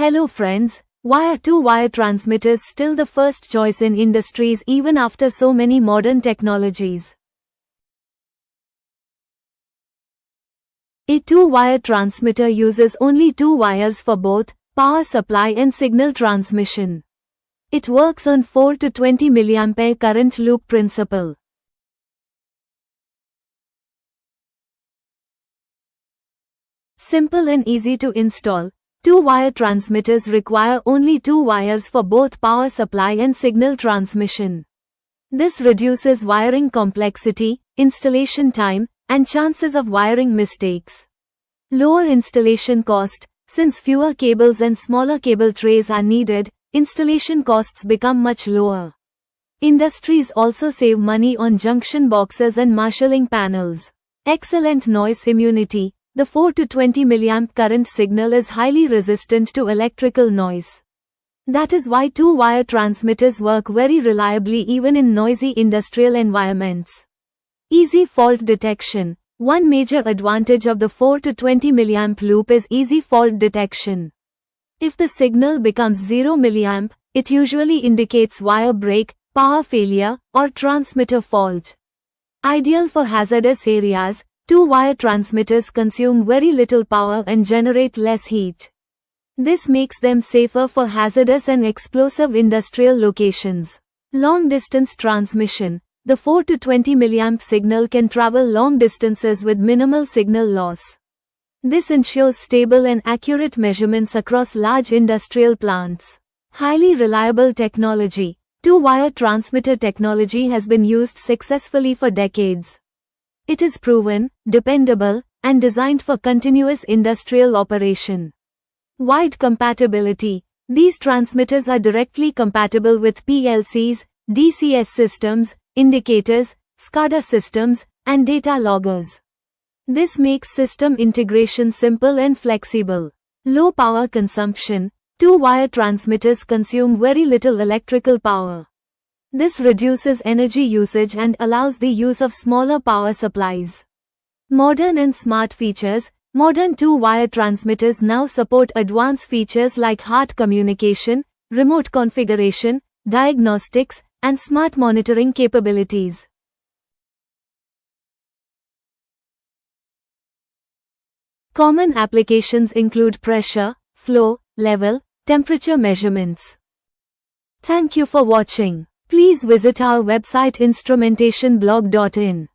Hello friends, why are two-wire transmitters still the first choice in industries even after so many modern technologies? A two-wire transmitter uses only two wires for both power supply and signal transmission. It works on 4 to 20 mA current loop principle. Simple and easy to install. Two-wire transmitters require only two wires for both power supply and signal transmission. This reduces wiring complexity, installation time, and chances of wiring mistakes. Lower installation cost. Since fewer cables and smaller cable trays are needed, installation costs become much lower. Industries also save money on junction boxes and marshalling panels. Excellent noise immunity. The 4 to 20 mA current signal is highly resistant to electrical noise. That is why two-wire transmitters work very reliably even in noisy industrial environments. Easy fault detection. One major advantage of the 4 to 20 mA loop is easy fault detection. If the signal becomes 0 mA, it usually indicates wire break, power failure, or transmitter fault. Ideal for hazardous areas. Two-wire transmitters consume very little power and generate less heat. This makes them safer for hazardous and explosive industrial locations. Long-distance transmission. The 4 to 20 mA signal can travel long distances with minimal signal loss. This ensures stable and accurate measurements across large industrial plants. Highly reliable technology. Two-wire transmitter technology has been used successfully for decades. It is proven, dependable, and designed for continuous industrial operation. Wide compatibility. These transmitters are directly compatible with PLCs, DCS systems, indicators, SCADA systems, and data loggers. This makes system integration simple and flexible. Low power consumption. Two-wire transmitters consume very little electrical power. This reduces energy usage and allows the use of smaller power supplies. Modern and smart features. Modern two-wire transmitters now support advanced features like HART communication, remote configuration, diagnostics, and smart monitoring capabilities. Common applications include pressure, flow, level, temperature measurements. Thank you for watching. Please visit our website instrumentationblog.in.